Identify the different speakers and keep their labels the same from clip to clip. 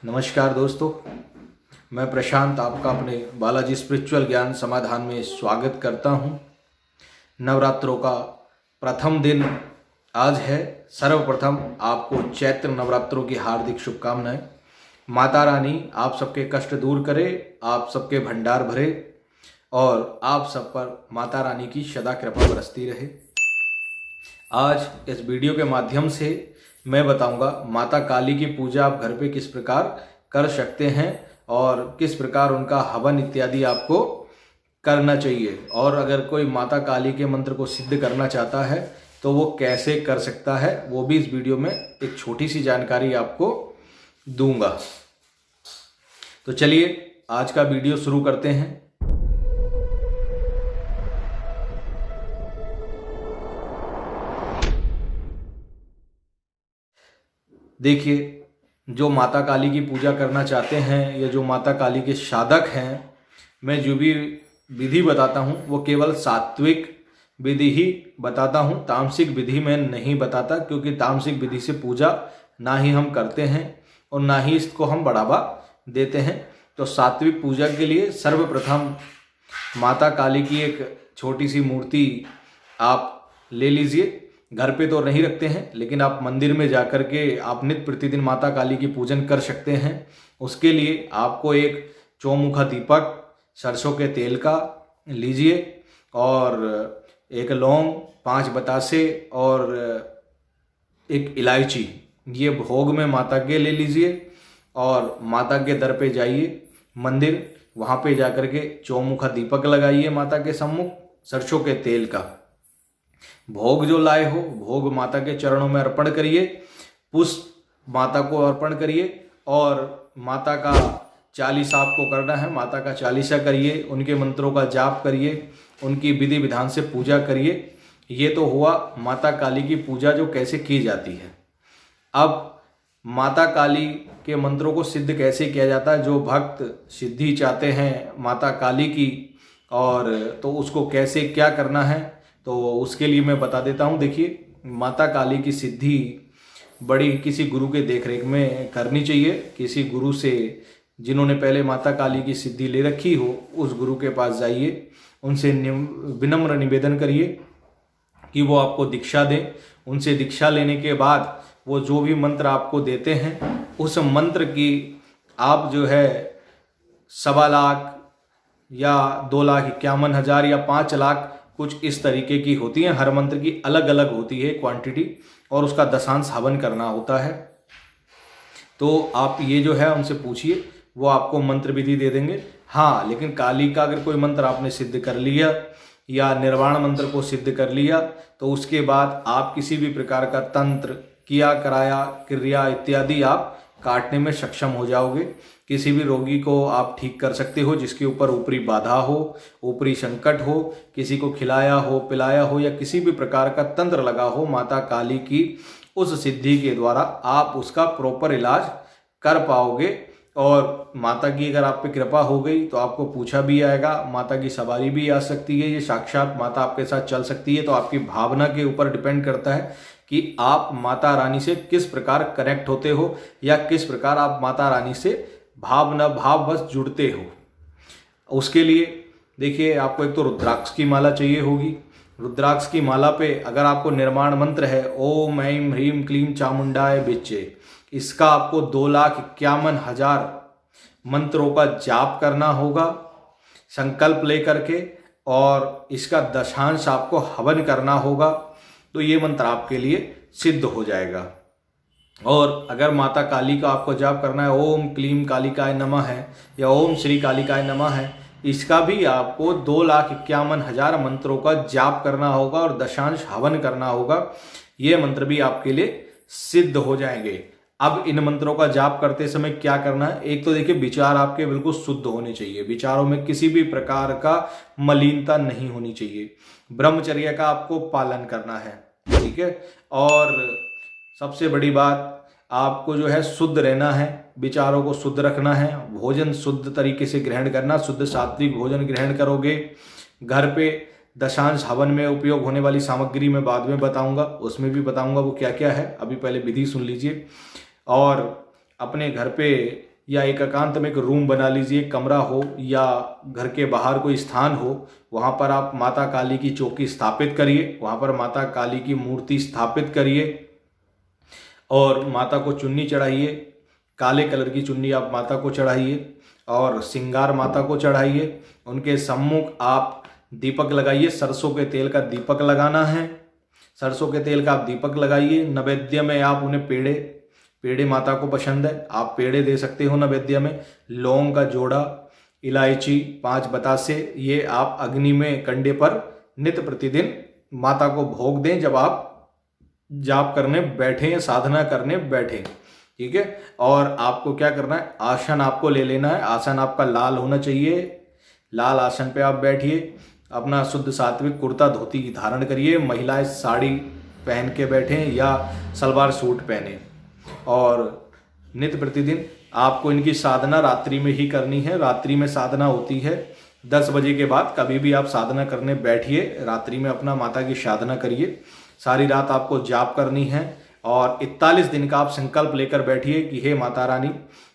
Speaker 1: नमस्कार दोस्तों, मैं प्रशांत आपका अपने बालाजी स्पिरिचुअल ज्ञान समाधान में स्वागत करता हूं। नवरात्रों का प्रथम दिन आज है। सर्वप्रथम आपको चैत्र नवरात्रों की हार्दिक शुभकामनाएं। माता रानी आप सबके कष्ट दूर करे, आप सबके भंडार भरे और आप सब पर माता रानी की सदा कृपा बरसती रहे। आज इस वीडियो के माध्यम से मैं बताऊंगा माता काली की पूजा आप घर पे किस प्रकार कर सकते हैं और किस प्रकार उनका हवन इत्यादि आपको करना चाहिए, और अगर कोई माता काली के मंत्र को सिद्ध करना चाहता है तो वो कैसे कर सकता है, वो भी इस वीडियो में एक छोटी सी जानकारी आपको दूंगा। तो चलिए आज का वीडियो शुरू करते हैं। देखिए, जो माता काली की पूजा करना चाहते हैं या जो माता काली के साधक हैं, मैं जो भी विधि बताता हूँ वो केवल सात्विक विधि ही बताता हूँ, तामसिक विधि में नहीं बताता, क्योंकि तामसिक विधि से पूजा ना ही हम करते हैं और ना ही इसको हम बढ़ावा देते हैं। तो सात्विक पूजा के लिए सर्वप्रथम माता काली की एक छोटी सी मूर्ति आप ले लीजिए। घर पे तो नहीं रखते हैं, लेकिन आप मंदिर में जाकर के आप नित्य प्रतिदिन माता काली की पूजन कर सकते हैं। उसके लिए आपको एक चौमुखा दीपक सरसों के तेल का लीजिए और एक लौंग, 5 बतासे और एक इलायची, ये भोग में माता के ले लीजिए और माता के दर पे जाइए मंदिर, वहाँ पे जाकर के चौमुखा दीपक लगाइए माता के सम्मुख सरसों के तेल का। भोग जो लाए हो भोग माता के चरणों में अर्पण करिए, पुष्प माता को अर्पण करिए और माता का चालीसा आपको करना है। माता का चालीसा करिए, उनके मंत्रों का जाप करिए, उनकी विधि विधान से पूजा करिए। ये तो हुआ माता काली की पूजा जो कैसे की जाती है। अब माता काली के मंत्रों को सिद्ध कैसे किया जाता है, जो भक्त सिद्धि चाहते हैं माता काली की, और तो उसको कैसे क्या करना है तो उसके लिए मैं बता देता हूँ। देखिए, माता काली की सिद्धि बड़ी किसी गुरु के देखरेख में करनी चाहिए। किसी गुरु से जिन्होंने पहले माता काली की सिद्धि ले रखी हो, उस गुरु के पास जाइए, उनसे विनम्र निवेदन करिए कि वो आपको दीक्षा दें। उनसे दीक्षा लेने के बाद वो जो भी मंत्र आपको देते हैं, उस मंत्र की आप जो है 1.25 लाख या 2,51,000 या 5 लाख कुछ इस तरीके की होती है। हर मंत्र की अलग अलग होती है क्वांटिटी, और उसका दशांश हवन करना होता है। तो आप ये जो है उनसे पूछिए, वो आपको मंत्र विधि दे देंगे। हाँ, लेकिन काली का अगर कोई मंत्र आपने सिद्ध कर लिया या निर्वाण मंत्र को सिद्ध कर लिया, तो उसके बाद आप किसी भी प्रकार का तंत्र, किया कराया, क्रिया इत्यादि आप काटने में सक्षम हो जाओगे। किसी भी रोगी को आप ठीक कर सकते हो जिसके ऊपर ऊपरी बाधा हो, ऊपरी संकट हो, किसी को खिलाया हो, पिलाया हो या किसी भी प्रकार का तंत्र लगा हो, माता काली की उस सिद्धि के द्वारा आप उसका प्रॉपर इलाज कर पाओगे। और माता की अगर आप पे कृपा हो गई तो आपको पूछा भी आएगा, माता की सवारी भी आ सकती है, ये साक्षात माता आपके साथ चल सकती है। तो आपकी भावना के ऊपर डिपेंड करता है कि आप माता रानी से किस प्रकार कनेक्ट होते हो या किस प्रकार आप माता रानी से भाववश जुड़ते हो। उसके लिए देखिए, आपको एक तो रुद्राक्ष की माला चाहिए होगी। रुद्राक्ष की माला पे अगर आपको निर्माण मंत्र है ओम ऐं ह्रीं क्लीं चामुंडाय विच्चे, इसका आपको 2,51,000 मंत्रों का जाप करना होगा संकल्प लेकर के, और इसका दशांश आपको हवन करना होगा। तो ये मंत्र आपके लिए सिद्ध हो जाएगा। और अगर माता काली का आपको जाप करना है, ओम क्लीं कालिकाय नमः है या ओम श्री कालिकाय नमः है, इसका भी आपको 2,51,000 मंत्रों का जाप करना होगा और दशांश हवन करना होगा। ये मंत्र भी आपके लिए सिद्ध हो जाएंगे। अब इन मंत्रों का जाप करते समय क्या करना है, एक तो देखिए, विचार आपके बिल्कुल शुद्ध होने चाहिए। विचारों में किसी भी प्रकार का मलिनता नहीं होनी चाहिए। ब्रह्मचर्य का आपको पालन करना है, ठीक है। और सबसे बड़ी बात, आपको जो है शुद्ध रहना है, विचारों को शुद्ध रखना है, भोजन शुद्ध तरीके से ग्रहण करना, शुद्ध सात्विक भोजन ग्रहण करोगे। घर पे दशांश हवन में उपयोग होने वाली सामग्री मैं बाद में बताऊंगा, उसमें भी बताऊंगा वो क्या क्या है। अभी पहले विधि सुन लीजिए। और अपने घर पे या एक एकांत में एक रूम बना लीजिए, कमरा हो या घर के बाहर कोई स्थान हो, वहाँ पर आप माता काली की चौकी स्थापित करिए, वहाँ पर माता काली की मूर्ति स्थापित करिए और माता को चुन्नी चढ़ाइए। काले कलर की चुन्नी आप माता को चढ़ाइए और श्रृंगार माता को चढ़ाइए। उनके सम्मुख आप दीपक लगाइए, सरसों के तेल का दीपक लगाना है। सरसों के तेल का आप दीपक लगाइए। नैवेद्य में आप उन्हें पेड़े माता को पसंद है, आप पेड़े दे सकते हो नैवेद्य में। लौंग का जोड़ा, इलायची, 5 बतासे, ये आप अग्नि में कंडे पर नित्य प्रतिदिन माता को भोग दें जब आप जाप करने बैठे या साधना करने बैठे। ठीक है। और आपको क्या करना है, आसन आपको ले लेना है। आसन आपका लाल होना चाहिए। लाल आसन पे आप बैठिए। अपना शुद्ध सात्विक कुर्ता धोती धारण करिए। महिलाएं साड़ी पहन के बैठें या सलवार सूट पहने। और नित्य प्रतिदिन आपको इनकी साधना रात्रि में ही करनी है। रात्रि में साधना होती है 10 बजे के बाद। कभी भी आप साधना करने बैठिए, रात्रि में अपना माता की साधना करिए। सारी रात आपको जाप करनी है और 41 दिन का आप संकल्प लेकर बैठिए कि हे माता रानी,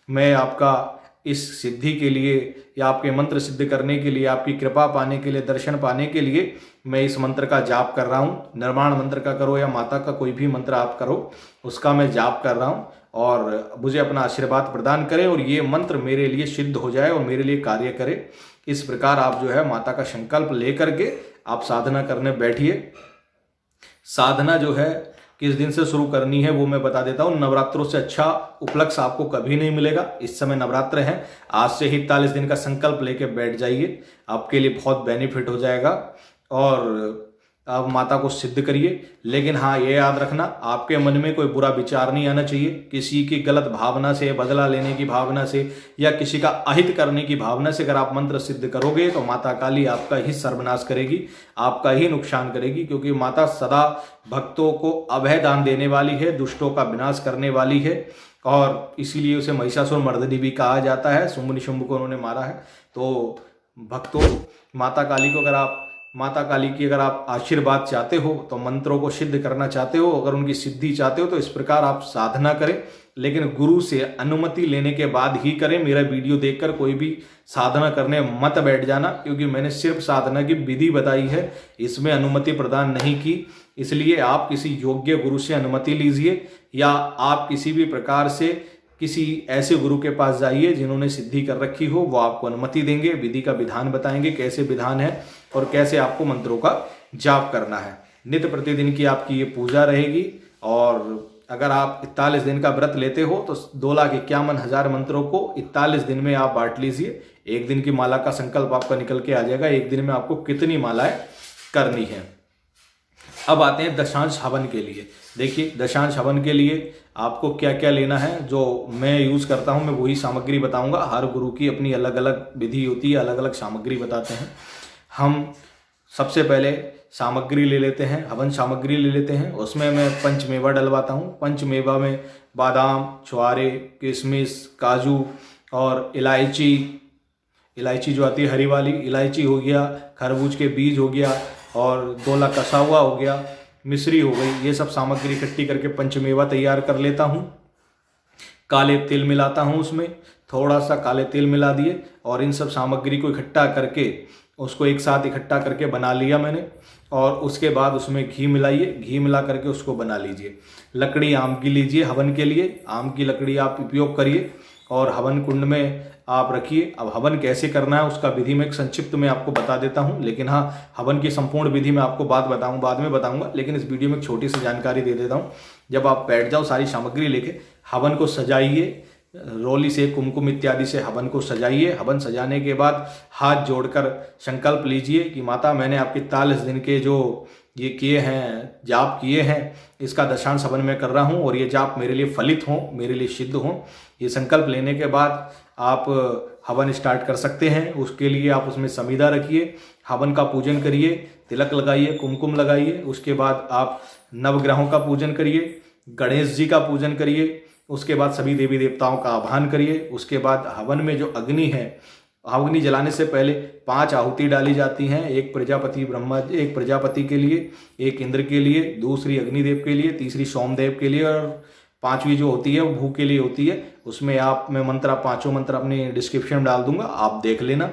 Speaker 1: मैं आपका इस सिद्धि के लिए या आपके मंत्र सिद्ध करने के लिए, आपकी कृपा पाने के लिए, दर्शन पाने के लिए मैं इस मंत्र का जाप कर रहा हूँ। निर्माण मंत्र का करो या माता का कोई भी मंत्र आप करो, उसका मैं जाप कर रहा हूँ और मुझे अपना आशीर्वाद प्रदान करें और ये मंत्र मेरे लिए सिद्ध हो जाए और मेरे लिए कार्य करे। इस प्रकार आप जो है माता का संकल्प लेकर के आप साधना करने बैठिए। साधना जो है किस दिन से शुरू करनी है वो मैं बता देता हूँ। नवरात्रों से अच्छा उपलक्ष्य आपको कभी नहीं मिलेगा। इस समय नवरात्र है, आज से ही 41 दिन का संकल्प लेके बैठ जाइए, आपके लिए बहुत बेनिफिट हो जाएगा और आप माता को सिद्ध करिए। लेकिन हाँ, ये याद रखना, आपके मन में कोई बुरा विचार नहीं आना चाहिए। किसी की गलत भावना से, बदला लेने की भावना से या किसी का अहित करने की भावना से अगर आप मंत्र सिद्ध करोगे तो माता काली आपका ही सर्वनाश करेगी, आपका ही नुकसान करेगी। क्योंकि माता सदा भक्तों को अभय दान देने वाली है, दुष्टों का विनाश करने वाली है और इसीलिए उसे महिषासुर मर्दिनी भी कहा जाता है। शुंभ निशुंभ को उन्होंने मारा है। तो भक्तों, माता काली की अगर आप आशीर्वाद चाहते हो, तो मंत्रों को सिद्ध करना चाहते हो, अगर उनकी सिद्धि चाहते हो तो इस प्रकार आप साधना करें। लेकिन गुरु से अनुमति लेने के बाद ही करें। मेरा वीडियो देखकर कोई भी साधना करने मत बैठ जाना, क्योंकि मैंने सिर्फ साधना की विधि बताई है, इसमें अनुमति प्रदान नहीं की। इसलिए आप किसी योग्य गुरु से अनुमति लीजिए या आप किसी भी प्रकार से किसी ऐसे गुरु के पास जाइए जिन्होंने सिद्धि कर रखी हो, वो आपको अनुमति देंगे, विधि का विधान बताएंगे, कैसे विधान है और कैसे आपको मंत्रों का जाप करना है। नित्य प्रतिदिन की आपकी ये पूजा रहेगी और अगर आप 41 दिन का व्रत लेते हो तो 2,51,000 मंत्रों को 41 दिन में आप बांट लीजिए। एक दिन की माला का संकल्प आपका निकल के आ जाएगा, एक दिन में आपको कितनी मालाएं करनी है। अब आते हैं दशांश हवन के लिए। देखिए, दशांश हवन के लिए आपको क्या क्या लेना है, जो मैं यूज़ करता हूँ मैं वही सामग्री बताऊँगा। हर गुरु की अपनी अलग अलग विधि होती है, अलग अलग सामग्री बताते हैं। हम सबसे पहले सामग्री ले लेते हैं, हवन सामग्री ले लेते हैं। उसमें मैं पंचमेवा डलवाता हूँ। पंचमेवा में बादाम, छुआरे, किशमिश, काजू और इलायची जो आती है हरी वाली इलायची हो गया, खरबूज के बीज हो गया और दोला कसा हुआ हो गया, मिश्री हो गई। ये सब सामग्री इकट्ठी करके पंचमेवा तैयार कर लेता हूँ। काले तिल मिलाता हूँ, उसमें थोड़ा सा काले तिल मिला दिए और इन सब सामग्री को इकट्ठा करके उसको एक साथ इकट्ठा करके बना लिया मैंने। और उसके बाद उसमें घी मिलाइए, घी मिला करके उसको बना लीजिए। लकड़ी आम की लीजिए हवन के लिए, आम की लकड़ी आप उपयोग करिए और हवन कुंड में आप रखिए। अब हवन कैसे करना है उसका विधि में एक संक्षिप्त में आपको बता देता हूँ, लेकिन हाँ, हवन की संपूर्ण विधि में आपको बाद में बताऊँगा, लेकिन इस वीडियो में एक छोटी सी जानकारी दे देता हूँ। जब आप बैठ जाओ सारी सामग्री लेके, हवन को सजाइए, रोली से, कुमकुम इत्यादि से हवन को सजाइए। हवन सजाने के बाद हाथ जोड़कर संकल्प लीजिए कि माता, मैंने आपके 41 दिन के जो ये किए हैं, जाप किए हैं, इसका दशांश हवन मैं कर रहा हूँ और ये जाप मेरे लिए फलित हों, मेरे लिए सिद्ध हों। ये संकल्प लेने के बाद आप हवन स्टार्ट कर सकते हैं। उसके लिए आप उसमें समीधा रखिए, हवन का पूजन करिए, तिलक लगाइए, कुमकुम लगाइए। उसके बाद आप नवग्रहों का पूजन करिए, गणेश जी का पूजन करिए। उसके बाद सभी देवी देवताओं का आह्वान करिए। उसके बाद हवन में जो अग्नि है, अग्नि जलाने से पहले 5 आहुति डाली जाती हैं। एक प्रजापति के लिए, एक इंद्र के लिए, दूसरी अग्निदेव के लिए, तीसरी सोमदेव के लिए और 5वीं जो होती है वो भू के लिए होती है। उसमें मैं मंत्र, पांचों मंत्र अपने डिस्क्रिप्शन में डाल दूंगा, आप देख लेना।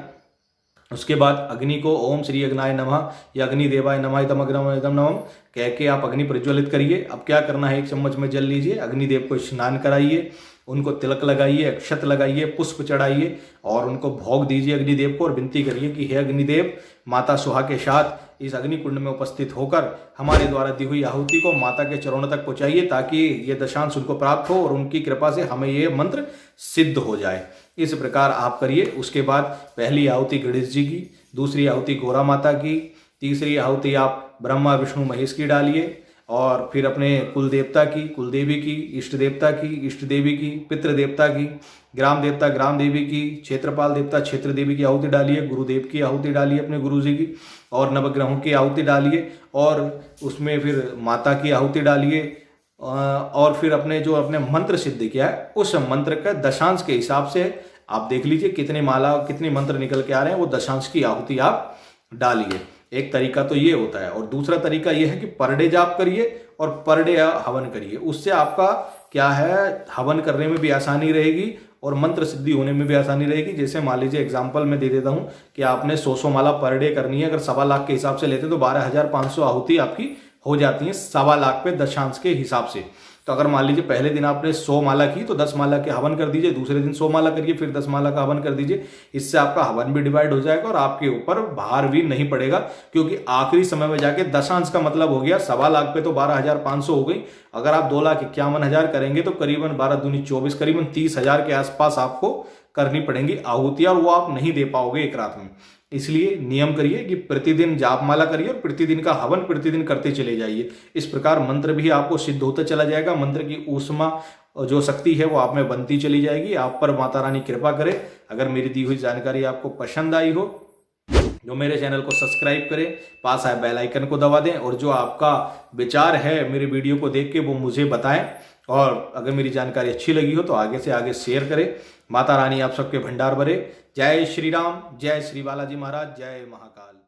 Speaker 1: उसके बाद अग्नि को ओम श्री अग्नाय नमः या अग्नि देवाय नमः इदम अग्नम नमः कह के आप अग्नि प्रज्वलित करिए। अब क्या करना है, 1 चम्मच में जल लीजिए, अग्निदेव को स्नान कराइए, उनको तिलक लगाइए, अक्षत लगाइए, पुष्प चढ़ाइए और उनको भोग दीजिए अग्निदेव को और विनती करिए कि हे अग्निदेव, माता सुहा के साथ इस अग्नि कुंड में उपस्थित होकर हमारे द्वारा दी हुई आहुति को माता के चरणों तक पहुंचाइए ताकि ये दशांश उनको प्राप्त हो और उनकी कृपा से हमें ये मंत्र सिद्ध हो जाए। इस प्रकार आप करिए। उसके बाद पहली आहुति गणेश जी की, दूसरी आहुति गौरा माता की, तीसरी आहुति आप ब्रह्मा विष्णु महेश की डालिए और फिर अपने कुल देवता की, कुल देवी की, इष्ट देवता की, इष्ट देवी की, पितृ देवता की, ग्राम देवता ग्राम देवी की, क्षेत्रपाल देवता क्षेत्र देवी की आहुति डालिए, गुरुदेव की आहुति डालिए अपने गुरु जी की, और नवग्रहों की आहुति डालिए और उसमें फिर माता की आहुति डालिए और फिर अपने मंत्र सिद्ध किया है उस मंत्र का दशांश के हिसाब से आप देख लीजिए कितने मंत्र निकल के आ रहे हैं, वो दशांश की आहुति आप डालिए। एक तरीका तो ये होता है और दूसरा तरीका ये है कि पर डे जाप करिए और पर डे हवन करिए। उससे आपका क्या है, हवन करने में भी आसानी रहेगी और मंत्र सिद्धि होने में भी आसानी रहेगी। जैसे मान लीजिए एग्जांपल मैं दे देता हूं कि आपने 100 माला पर डे करनी है, अगर 1.25 लाख के हिसाब से लेते हैं तो 12,500 आहुति आपकी हो जाती है 1.25 लाख पे दशांश के हिसाब से। तो अगर मान लीजिए पहले दिन आपने 100 माला की तो 10 माला के हवन कर दीजिए, दूसरे दिन 100 माला करिए, फिर 10 माला का हवन कर दीजिए। इससे आपका हवन भी डिवाइड हो जाएगा और आपके ऊपर भार भी नहीं पड़ेगा, क्योंकि आखिरी समय में जाके दशांश का मतलब हो गया 1.25 लाख पे तो 12,500 हो गई। अगर आप 2,51,000 करेंगे तो करीबन 12 दूनी 24, करीबन 30,000 के आसपास आपको करनी पड़ेंगी आहुतियां और वो आप नहीं दे पाओगे एक रात में। इसलिए नियम करिए कि प्रतिदिन जापमाला करिए और प्रतिदिन का हवन प्रतिदिन करते चले जाइए। इस प्रकार मंत्र भी आपको सिद्ध होता चला जाएगा, मंत्र की ऊष्मा जो शक्ति है वो आप में बनती चली जाएगी। आप पर माता रानी कृपा करे। अगर मेरी दी हुई जानकारी आपको पसंद आई हो जो मेरे चैनल को सब्सक्राइब करें, पास आए बेल आइकन को दबा दें और जो आपका विचार है मेरे वीडियो को देख के वो मुझे बताएं। और अगर मेरी जानकारी अच्छी लगी हो तो आगे से आगे शेयर करें। माता रानी आप सबके भंडार भरे। जय श्री राम, जय श्री बालाजी महाराज, जय महाकाल।